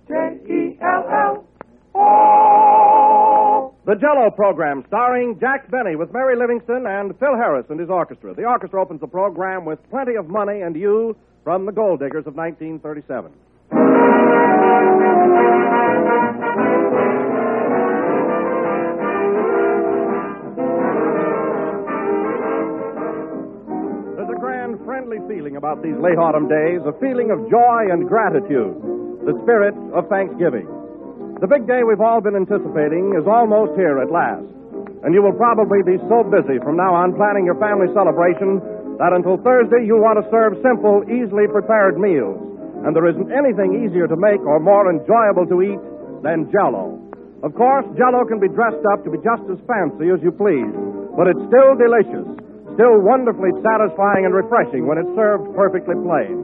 Jell. Oh! The Jell-O program, starring Jack Benny with Mary Livingston and Phil Harris and his orchestra. The orchestra opens the program with Plenty of Money and You from the Gold Diggers of 1937. There's a grand, friendly feeling about these late autumn days, a feeling of joy and gratitude, the spirit of Thanksgiving. The big day we've all been anticipating is almost here at last. And you will probably be so busy from now on planning your family celebration that until Thursday you'll want to serve simple, easily prepared meals. And there isn't anything easier to make or more enjoyable to eat than Jell-O. Of course, Jell-O can be dressed up to be just as fancy as you please, but it's still delicious, still wonderfully satisfying and refreshing when it's served perfectly plain.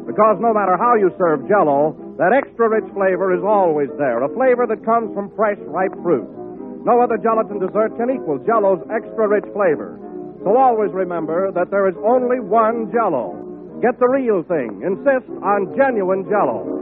Because no matter how you serve Jell-O, that extra rich flavor is always there, a flavor that comes from fresh, ripe fruit. No other gelatin dessert can equal Jell-O's extra rich flavor. So always remember that there is only one Jell-O. Get the real thing. Insist on genuine Jell-O.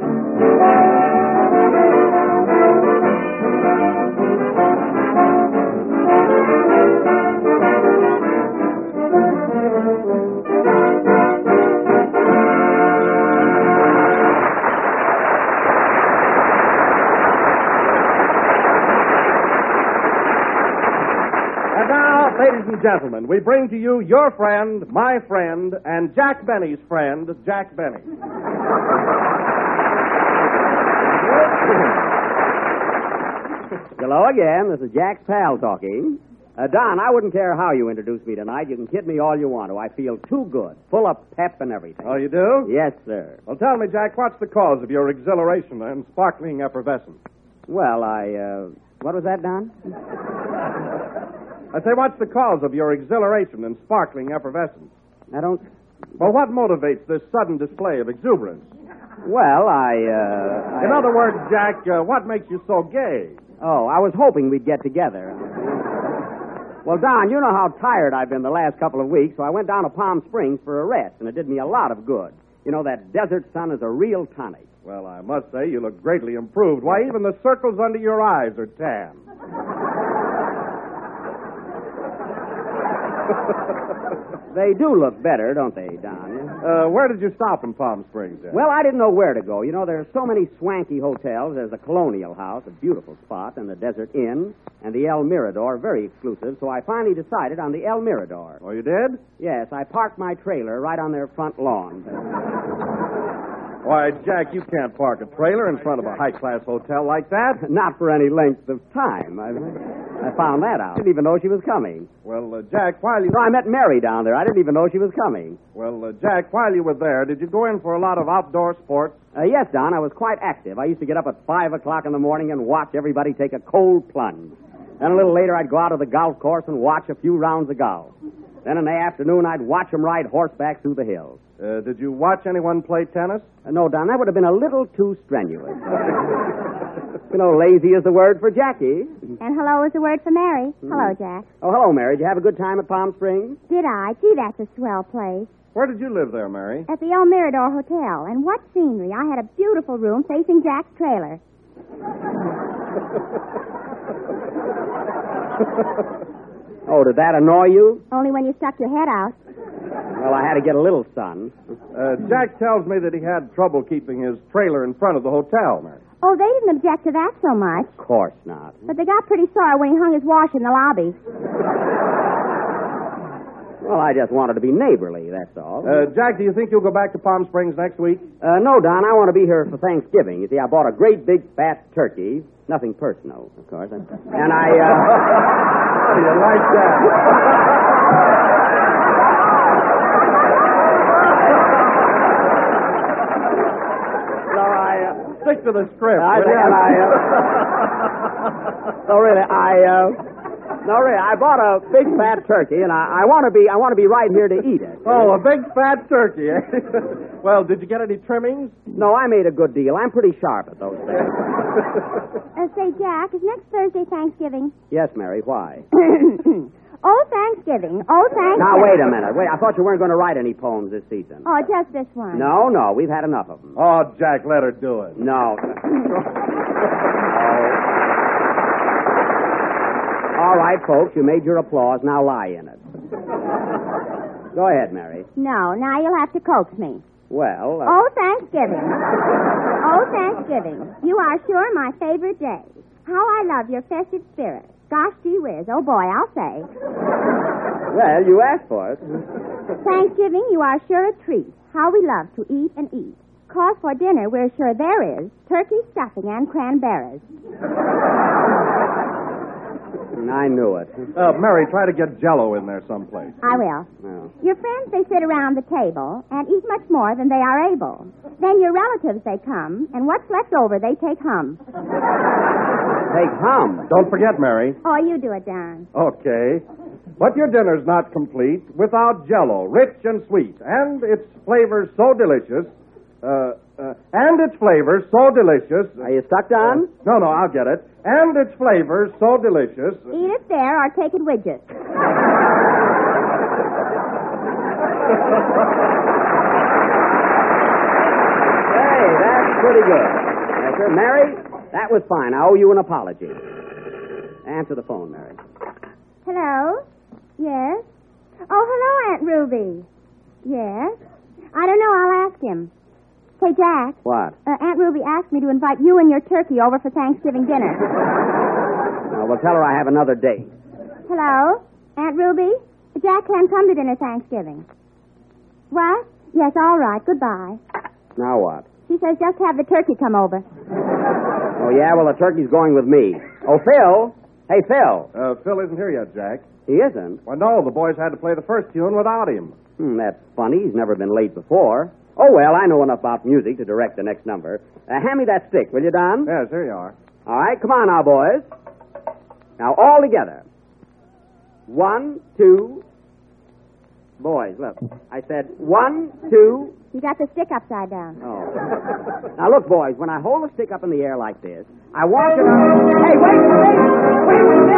Ladies and gentlemen, we bring to you your friend, my friend, and Jack Benny's friend, Jack Benny. Hello again. This is Jack's pal talking. Don, I wouldn't care how you introduce me tonight. You can kid me all you want to. I feel too good, full of pep and everything. Oh, you do? Yes, sir. Well, tell me, Jack, what's the cause of your exhilaration and sparkling effervescence? Well, what was that, Don? I say, what's the cause of your exhilaration and sparkling effervescence? I don't... Well, what motivates this sudden display of exuberance? Well, In other words, Jack, what makes you so gay? Oh, I was hoping we'd get together. Well, Don, you know how tired I've been the last couple of weeks, so I went down to Palm Springs for a rest, and it did me a lot of good. You know, that desert sun is a real tonic. Well, I must say you look greatly improved. Why, even the circles under your eyes are tan. They do look better, don't they, Don? Where did you stop in Palm Springs, Jack? Well, I didn't know where to go. You know, there are so many swanky hotels. There's the Colonial House, a beautiful spot, and the Desert Inn, and the El Mirador, very exclusive, so I finally decided on the El Mirador. Oh, you did? Yes, I parked my trailer right on their front lawn. Why, Jack, you can't park a trailer in front of a high-class hotel like that. Not for any length of time. I found that out. I didn't even know she was coming. Well, Jack, while you... No, I met Mary down there. I didn't even know she was coming. Well, Jack, while you were there, did you go in for a lot of outdoor sports? Yes, Don, I was quite active. I used to get up at 5 o'clock in the morning and watch everybody take a cold plunge. Then a little later, I'd go out to the golf course and watch a few rounds of golf. Then in the afternoon, I'd watch them ride horseback through the hills. Did you watch anyone play tennis? No, Don, that would have been a little too strenuous. You know, lazy is the word for Jackie. And hello is the word for Mary. Hello, Jack. Oh, hello, Mary. Did you have a good time at Palm Springs? Did I? Gee, that's a swell place. Where did you live there, Mary? At the El Mirador Hotel. And what scenery. I had a beautiful room facing Jack's trailer. Oh, did that annoy you? Only when you stuck your head out. Well, I had to get a little sun. Jack tells me that he had trouble keeping his trailer in front of the hotel, Mary. Oh, they didn't object to that so much. Of course not. But they got pretty sore when he hung his wash in the lobby. Well, I just wanted to be neighborly, that's all. Jack, do you think you'll go back to Palm Springs next week? No, Don, I want to be here for Thanksgiving. You see, I bought a great big fat turkey. Nothing personal, of course. And I, How do you like that? No, stick to the script. I bought a big fat turkey, and I want to be right here to eat it. Oh, a big fat turkey. Eh? Well, did you get any trimmings? No, I made a good deal. I'm pretty sharp at those things. Say, Jack, is next Thursday Thanksgiving? Yes, Mary. Why? Oh, Thanksgiving. Oh, Thanksgiving. Now, wait a minute. Wait, I thought you weren't going to write any poems this season. Oh, just this one. No, we've had enough of them. Oh, Jack, let her do it. No. All right, folks, you made your applause. Now lie in it. Go ahead, Mary. No, now you'll have to coax me. Well, Oh, Thanksgiving. Oh, Thanksgiving. You are sure my favorite day. How I love your festive spirit. Gosh, gee whiz. Oh, boy, I'll say. well, you asked for it. Thanksgiving, you are sure a treat. How we love to eat and eat. 'Cause for dinner, we're sure there is turkey stuffing and cranberries. I knew it. Mary, try to get Jell-O in there someplace. I will. Well, Your friends, they sit around the table and eat much more than they are able. Then your relatives, they come, and what's left over, they take hum. take hum. Don't forget, Mary. Oh, you do it, Don. Okay. But your dinner's not complete without Jell-O, rich and sweet, and its flavors so delicious. Are you stuck, Don? No, I'll get it. And its flavors so delicious. Eat it there or take it with you. Hey, that's pretty good. Yes, sir. Mary, that was fine. I owe you an apology. Answer the phone, Mary. Hello? Yes? Oh, hello, Aunt Ruby. Yes? I don't know. I'll ask him. Say, Jack. What? Aunt Ruby asked me to invite you and your turkey over for Thanksgiving dinner. Well, tell her I have another date. Hello? Aunt Ruby? Jack can't come to dinner Thanksgiving. What? Yes, all right. Goodbye. Now what? She says just have the turkey come over. Oh, yeah? Well, the turkey's going with me. Oh, Phil. Hey, Phil. Phil isn't here yet, Jack. He isn't? Well, no, the boys had to play the first tune without him. That's funny. He's never been late before. Oh, well, I know enough about music to direct the next number. Hand me that stick, will you, Don? Yes, here you are. All right, come on now, boys. Now, all together. 1, 2. Boys, look. I said 1, 2. You got the stick upside down. Oh. Now, look, boys, when I hold the stick up in the air like this, I want you to... Hey, wait for me! Wait for me!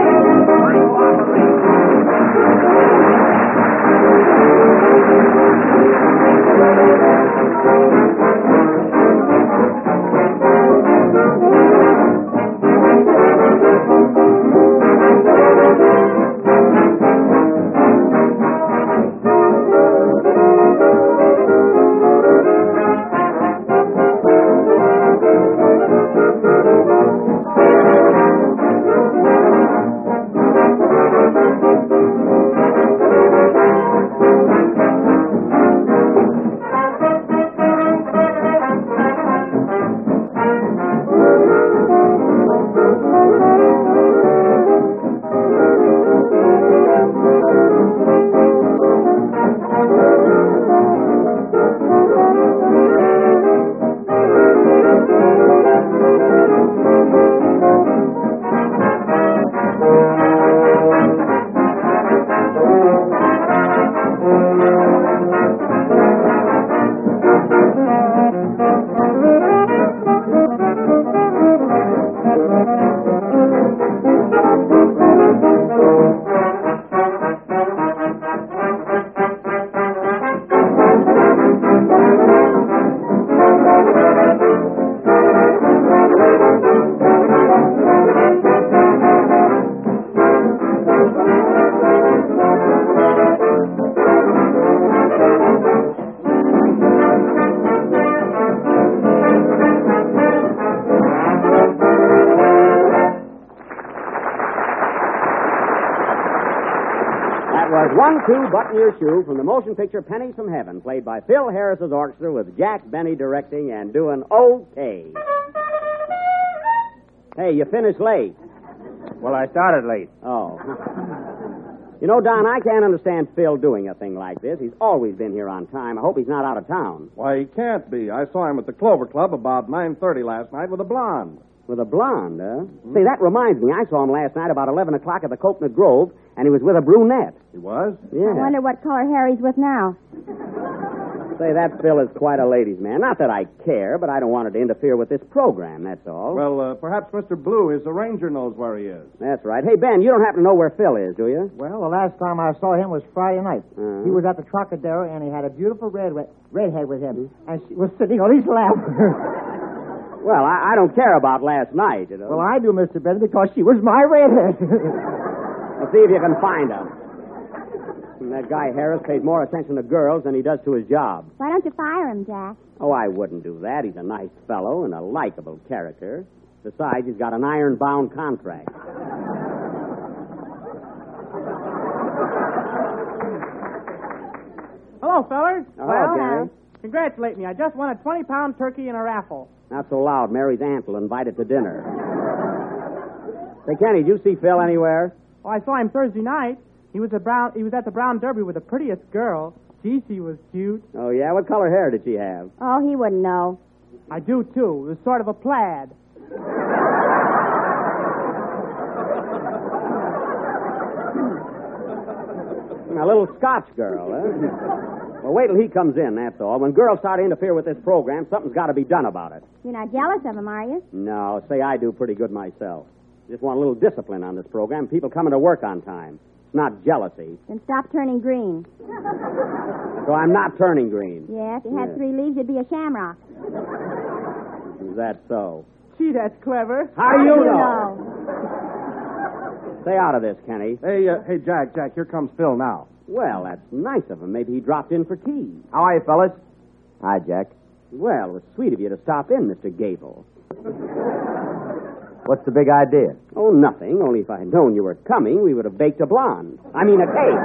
was 1-2 Button Your Shoe from the motion picture Pennies from Heaven, played by Phil Harris's orchestra with Jack Benny directing and doing okay. Hey, you finished late. Well, I started late. Oh. You know, Don, I can't understand Phil doing a thing like this. He's always been here on time. I hope he's not out of town. Why, he can't be. I saw him at the Clover Club about 9:30 last night with a blonde. With a blonde, huh? Say, that reminds me. I saw him last night about 11 o'clock at the Coconut Grove, and he was with a brunette. He was? Yeah. I wonder what color Harry's with now. Say, that Phil is quite a ladies' man. Not that I care, but I don't want it to interfere with this program, that's all. Well, perhaps Mr. Blue, his arranger, knows where he is. That's right. Hey, Ben, you don't happen to know where Phil is, do you? Well, the last time I saw him was Friday night. He was at the Trocadero, and he had a beautiful redhead with him, and she was sitting on his lap. Well, I don't care about last night, you know. Well, I do, Mr. Bennett, because she was my redhead. Well, see if you can find her. And that guy Harris pays more attention to girls than he does to his job. Why don't you fire him, Jack? Oh, I wouldn't do that. He's a nice fellow and a likable character. Besides, he's got an iron-bound contract. Hello, fellers. Hello, Gary. Congratulate me. I just won a 20-pound turkey in a raffle. Not so loud. Mary's aunt will invite it to dinner. Say, Kenny, did you see Phil anywhere? Oh, I saw him Thursday night. He was at the Brown Derby with the prettiest girl. Gee, she was cute. Oh, yeah? What color hair did she have? Oh, he wouldn't know. I do, too. It was sort of a plaid. A little Scotch girl, huh? Well, wait till he comes in, that's all. When girls start to interfere with this program, something's got to be done about it. You're not jealous of him, are you? No, say I do pretty good myself. Just want a little discipline on this program. People coming to work on time. It's not jealousy. Then stop turning green. So I'm not turning green. Yeah, if you had 3 leaves, you'd be a shamrock. Is that so? Gee, that's clever. How do you know? Stay out of this, Kenny. Hey, Jack, here comes Phil now. Well, that's nice of him. Maybe he dropped in for tea. How are you, fellas? Hi, Jack. Well, it was sweet of you to stop in, Mr. Gable. What's the big idea? Oh, nothing. Only if I had known you were coming, we would have baked a blonde. I mean, a cake.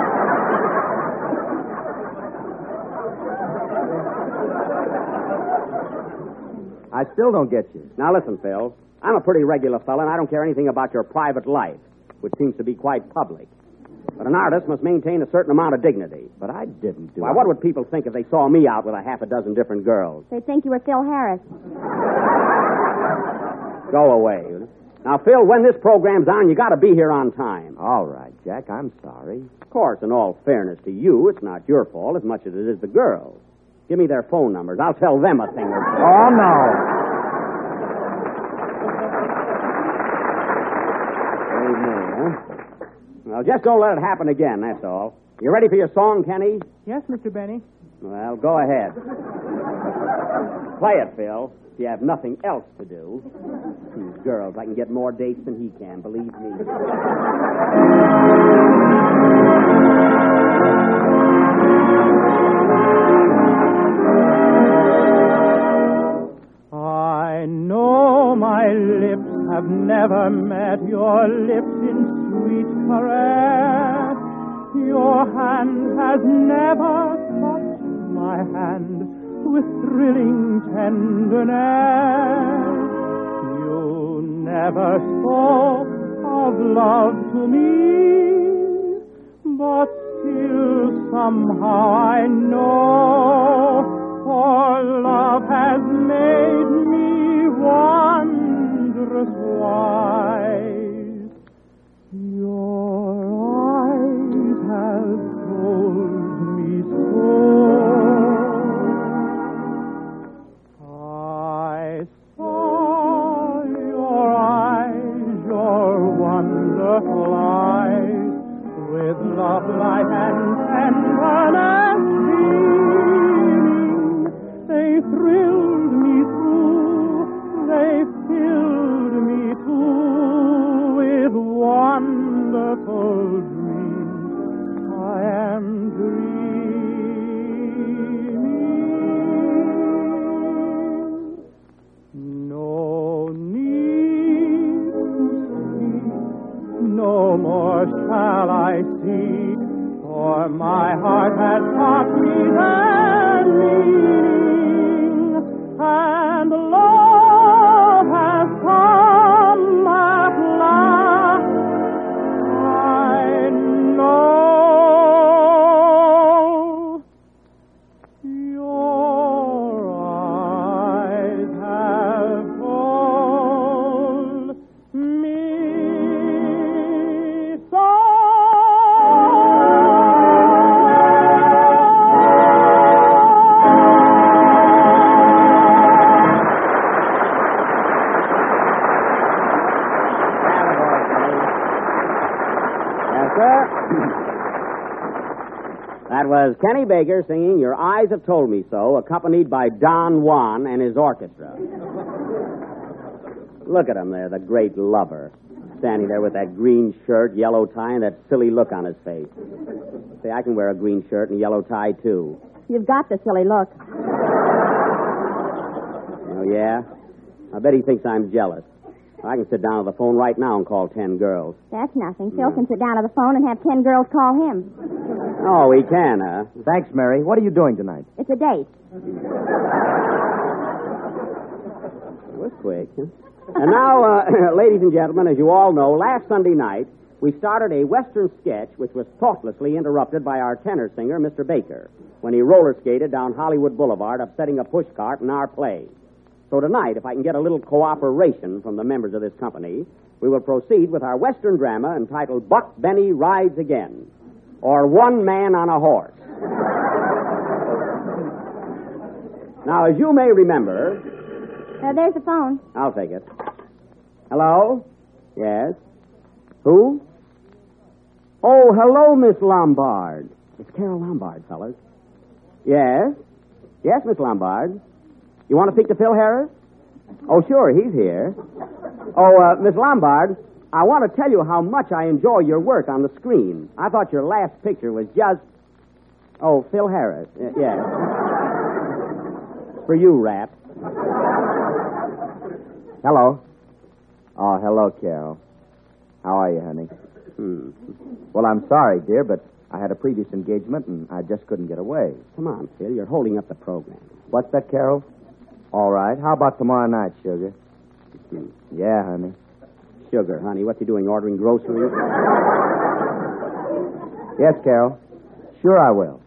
I still don't get you. Now, listen, Phil. I'm a pretty regular fella, and I don't care anything about your private life, which seems to be quite public. But an artist must maintain a certain amount of dignity. But I didn't do Why, it. what would people think if they saw me out with a half a dozen different girls? They'd think you were Phil Harris. Go away. Now, Phil, when this program's on, you got to be here on time. All right, Jack, I'm sorry. Of course, in all fairness to you, it's not your fault as much as it is the girls. Give me their phone numbers. I'll tell them a thing or two. Oh, no. Well, just don't let it happen again, that's all. You ready for your song, Kenny? Yes, Mr. Benny. Well, go ahead. Play it, Phil, if you have nothing else to do. These girls, I can get more dates than he can, believe me. I know my lips have never met your lips in sweet caress. Your hand has never touched my hand with thrilling tenderness. You never spoke of love to me, but still somehow I know, for love has made me wondrous wise. Your eyes have told me so. I saw your eyes, your wonderful eyes, with love, light, and tenderness beaming. They thrilled me through, they filled me too with wonderful dreams. I am dreaming. No need to speak, no more shall I see, for my heart has taught me their meaning, and love has come at last. I know your eyes have told me so. sir. That was Kenny Baker singing Your Eyes Have Told Me So, accompanied by Don Juan and his orchestra. Look at him there, the great lover, standing there with that green shirt, yellow tie, and that silly look on his face. Say, I can wear a green shirt and a yellow tie, too. You've got the silly look. Oh, yeah? I bet he thinks I'm jealous. I can sit down on the phone right now and call 10 girls. That's nothing. Phil can sit down on the phone and have 10 girls call him. Oh, he can, huh? Thanks, Mary. What are you doing tonight? It's a date. It was quick, huh? And now, ladies and gentlemen, as you all know, last Sunday night, we started a Western sketch which was thoughtlessly interrupted by our tenor singer, Mr. Baker, when he roller skated down Hollywood Boulevard, upsetting a pushcart in our play. So tonight, if I can get a little cooperation from the members of this company, we will proceed with our Western drama entitled Buck Benny Rides Again, or One Man on a Horse. Now, as you may remember... There's the phone. I'll take it. Hello? Yes? Who? Oh, hello, Miss Lombard. It's Carol Lombard, fellas. Yes? Yes, Miss Lombard. You want to speak to Phil Harris? Oh, sure, he's here. Oh, Miss Lombard, I want to tell you how much I enjoy your work on the screen. I thought your last picture was just... Oh, Phil Harris. Yes. For you, Rat. Hello. Oh, hello, Carol. How are you, honey? Well, I'm sorry, dear, but I had a previous engagement and I just couldn't get away. Come on, Phil, you're holding up the program. What's that, Carol? All right. How about tomorrow night, sugar? Yeah, honey. Sugar, honey. What's he doing, ordering groceries? Yes, Carol. Sure I will.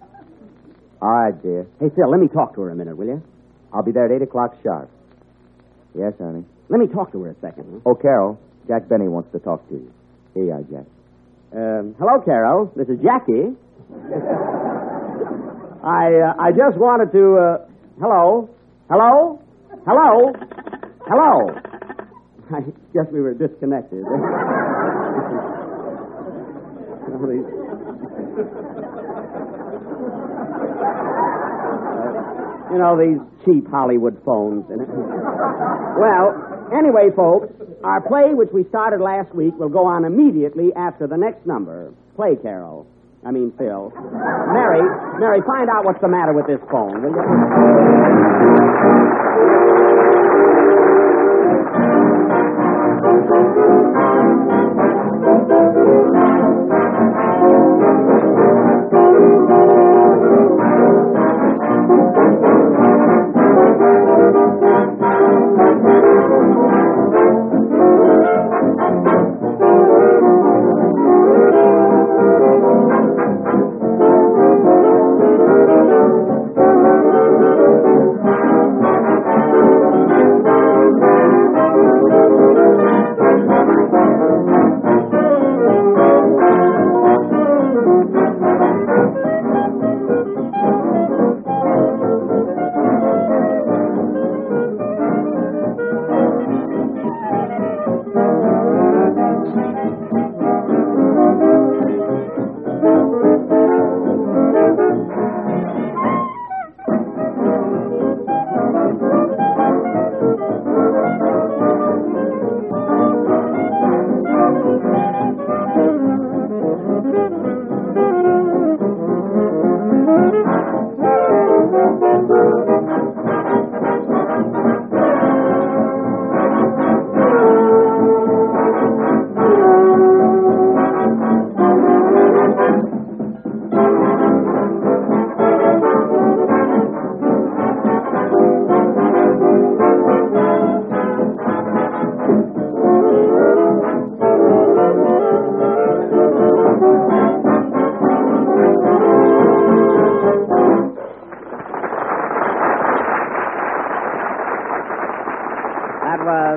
All right, dear. Hey, Phil, let me talk to her a minute, will you? I'll be there at 8 o'clock sharp. Yes, honey. Let me talk to her a second, huh? Oh, Carol, Jack Benny wants to talk to you. Here you are, Jack. Hello, Carol. This is Jackie. I just wanted to, hello? Hello? Hello? Hello? I guess we were disconnected. You know, these cheap Hollywood phones. Well, anyway, folks, our play, which we started last week, will go on immediately after the next number. Play, Carol. I mean, Phil. Mary, find out what's the matter with this phone, will you?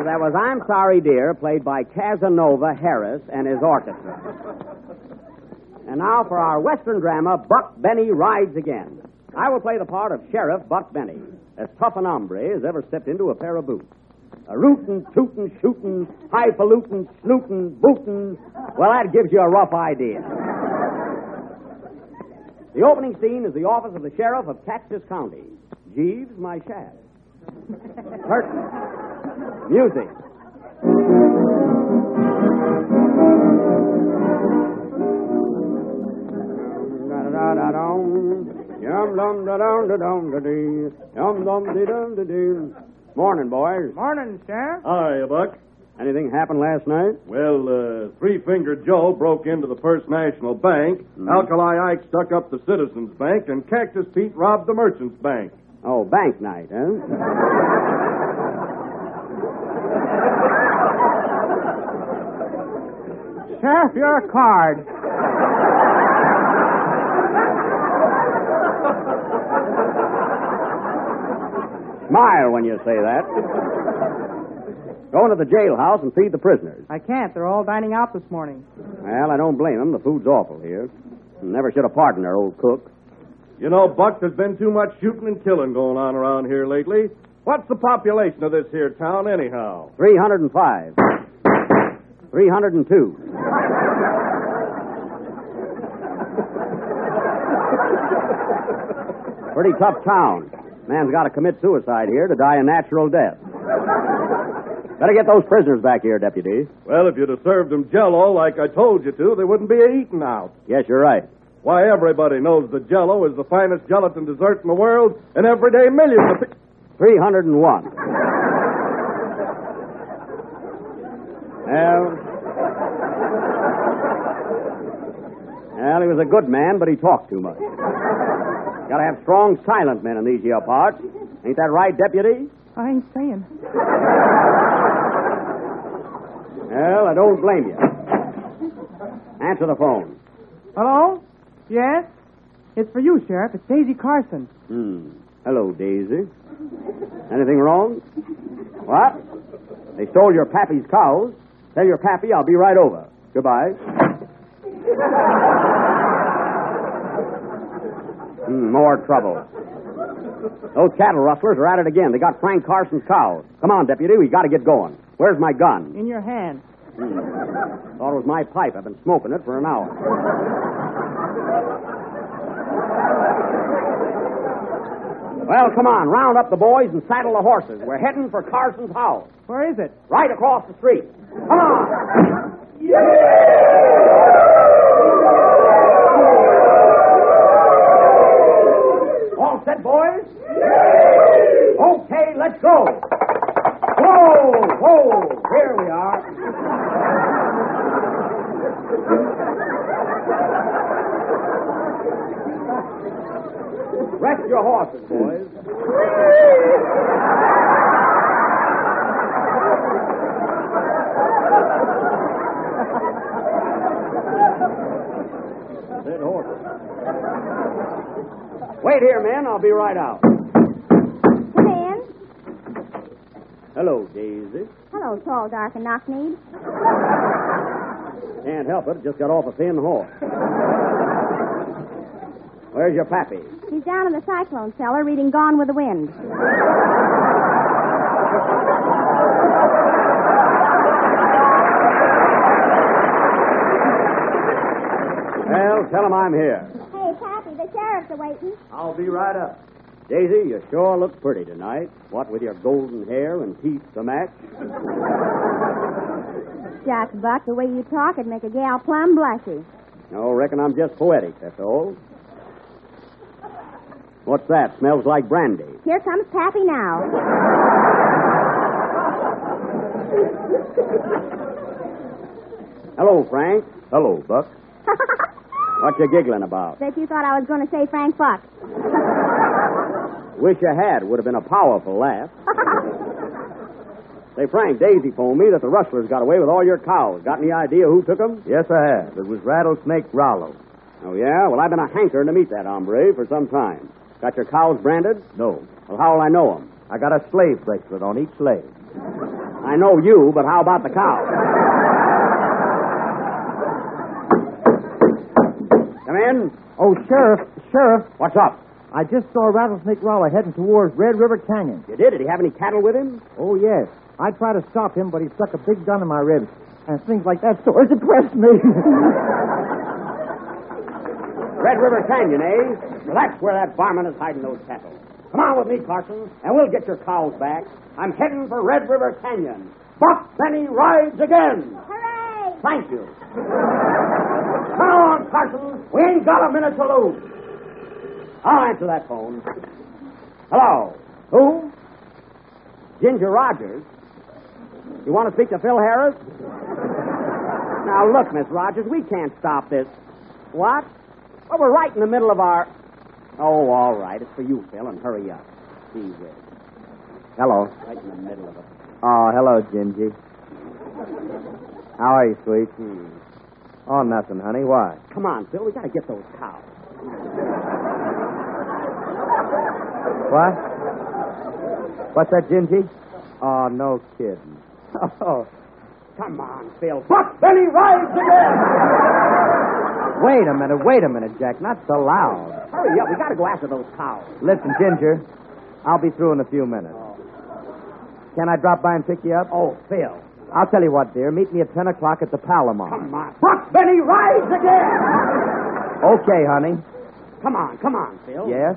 That was I'm Sorry, Dear, played by Casanova Harris and his orchestra. And now for our Western drama, Buck Benny Rides Again. I will play the part of Sheriff Buck Benny, as tough an hombre as ever stepped into a pair of boots. A rootin', tootin', shootin', highfalutin', snootin', bootin'. Well, that gives you a rough idea. The opening scene is the office of the sheriff of Cactus County. Jeeves, my shaft. Curtain. Music. Morning, boys. Morning, Sheriff. Hiya, Buck. Anything happened last night? Well, Three-Fingered Joe broke into the First National Bank, Alkali Ike stuck up the Citizens Bank, and Cactus Pete robbed the Merchants Bank. Oh, bank night, huh? Sheriff, your card. Smile when you say that. Go into the jailhouse and feed the prisoners. I can't. They're all dining out this morning. Well, I don't blame them. The food's awful here. Never should have pardoned their old cook. You know, Buck, there's been too much shooting and killing going on around here lately. What's the population of this here town, anyhow? 305. 302. Pretty tough town. Man's got to commit suicide here to die a natural death. Better get those prisoners back here, Deputy. Well, if you'd have served them Jell-O like I told you to, they wouldn't be eaten out. Yes, you're right. Why, everybody knows that Jell-O is the finest gelatin dessert in the world, and every day millions of 301. Well, he was a good man, but he talked too much. Gotta have strong, silent men in these here parts. Ain't that right, Deputy? I ain't saying. Well, I don't blame you. Answer the phone. Hello? Yes? It's for you, Sheriff. It's Daisy Carson. Hello, Daisy. Anything wrong? What? They stole your pappy's cows. Tell your pappy I'll be right over. Goodbye. More trouble. Those cattle rustlers are at it again. They got Frank Carson's cows. Come on, Deputy. We got to get going. Where's my gun? In your hand. Thought it was my pipe. I've been smoking it for an hour. Well, come on. Round up the boys and saddle the horses. We're heading for Carson's house. Where is it? Right across the street. Come on. All set, boys? Okay, let's go. Whoa, whoa. Here we are. Rest your horses, boys. Dead horses. Wait here, men. I'll be right out. Come in. Hello, Daisy. Hello, tall, dark, and knock-kneed. Can't help it. Just got off a thin horse. Where's your pappy? He's down in the cyclone cellar reading Gone with the Wind. Well, tell him I'm here. Hey, Pappy, the sheriff's awaiting. I'll be right up. Daisy, you sure look pretty tonight. What with your golden hair and teeth to match? Shucks, Buck, the way you talk would make a gal plumb blushy. No, reckon I'm just poetic, that's all. What's that? Smells like brandy. Here comes Pappy now. Hello, Frank. Hello, Buck. What you giggling about? Bet you thought I was going to say Frank Buck. Wish you had. Would have been a powerful laugh. Say, Frank, Daisy phoned me that the rustlers got away with all your cows. Got any idea who took them? Yes, I have. It was Rattlesnake Rollo. Oh, yeah? Well, I've been a hankering to meet that hombre for some time. Got your cows branded? No. Well, how'll I know them? I got a slave bracelet on each slave. I know you, but how about the cows? Come in. Oh, Sheriff. What's up? I just saw Rattlesnake Rollo heading towards Red River Canyon. You did? Did he have any cattle with him? Oh, yes. I tried to stop him, but he stuck a big gun in my ribs. And things like that sort of depressed me. Red River Canyon, eh? Well, that's where that varmint is hiding those cattle. Come on with me, Carson, and we'll get your cows back. I'm heading for Red River Canyon. Buck Benny rides again. Hooray! Thank you. Come on, Carson. We ain't got a minute to lose. I'll answer that phone. Hello. Who? Ginger Rogers. You want to speak to Phil Harris? Now, look, Miss Rogers, we can't stop this. What? Well, we're right in the middle of our... Oh, all right. It's for you, Phil, and hurry up. Gee whiz. Hello. Right in the middle of it. Oh, hello, Gingy. How are you, sweet? Oh, nothing, honey. Why? Come on, Phil. We got to get those cows. What? What's that, Gingy? Oh, no kidding. Oh, come on, Phil. Buck Benny rides again! wait a minute, Jack. Not so loud. Hurry up. We got to go after those cows. Listen, Ginger. I'll be through in a few minutes. Can I drop by and pick you up? Oh, Phil. I'll tell you what, dear. Meet me at 10 o'clock at the Palomar. Come on. Buck Benny rides again! Okay, honey. Come on, Phil. Yes?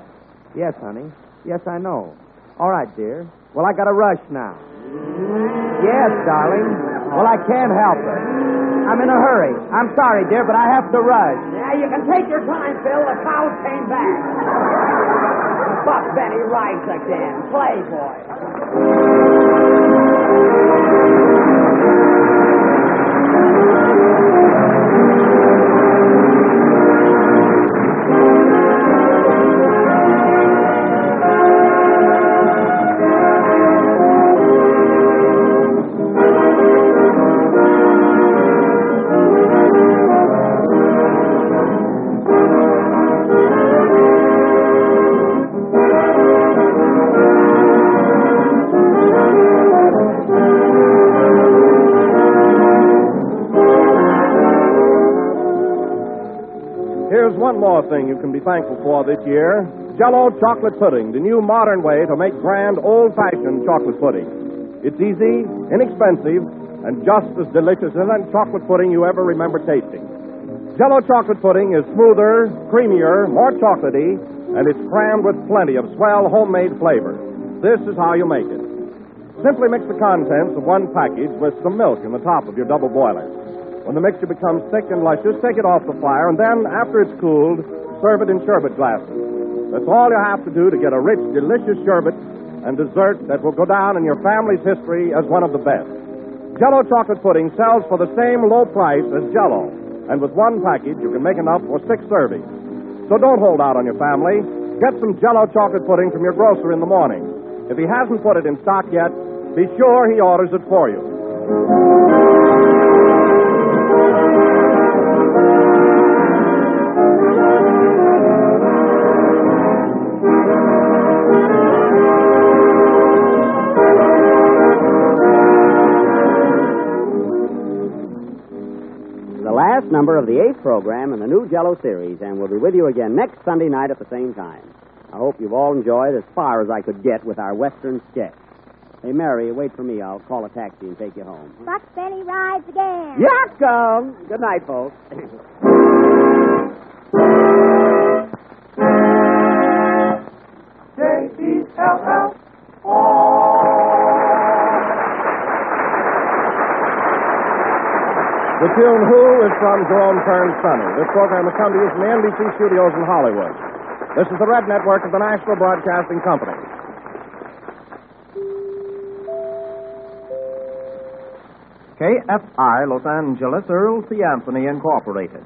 Yes, honey. Yes, I know. All right, dear. Well, I got to rush now. Yes, darling. Well, I can't help it. I'm in a hurry. I'm sorry, dear, but I have to rush. Yeah, you can take your time, Phil. The cows came back. Buck Benny rides again. Playboy. Here's one more thing you can be thankful for this year. Jell-O chocolate pudding, the new modern way to make grand, old-fashioned chocolate pudding. It's easy, inexpensive, and just as delicious as any chocolate pudding you ever remember tasting. Jell-O chocolate pudding is smoother, creamier, more chocolatey, and it's crammed with plenty of swell homemade flavor. This is how you make it. Simply mix the contents of one package with some milk in the top of your double boiler. When the mixture becomes thick and luscious, take it off the fire, and then, after it's cooled, serve it in sherbet glasses. That's all you have to do to get a rich, delicious sherbet and dessert that will go down in your family's history as one of the best. Jell-O chocolate pudding sells for the same low price as Jell-O, and with one package, you can make enough for 6 servings. So don't hold out on your family. Get some Jell-O chocolate pudding from your grocer in the morning. If he hasn't put it in stock yet, be sure he orders it for you. Last number of the 8th program in the new Jell-O series, and we'll be with you again next Sunday night at the same time. I hope you've all enjoyed as far as I could get with our Western sketch. Hey, Mary, wait for me. I'll call a taxi and take you home. Buck Benny rides again. Welcome. Good night, folks. The tune Who is from Jerome Kern's Sonny. This program has come to you from the NBC studios in Hollywood. This is the Red Network of the National Broadcasting Company. KFI Los Angeles, Earl C. Anthony Incorporated.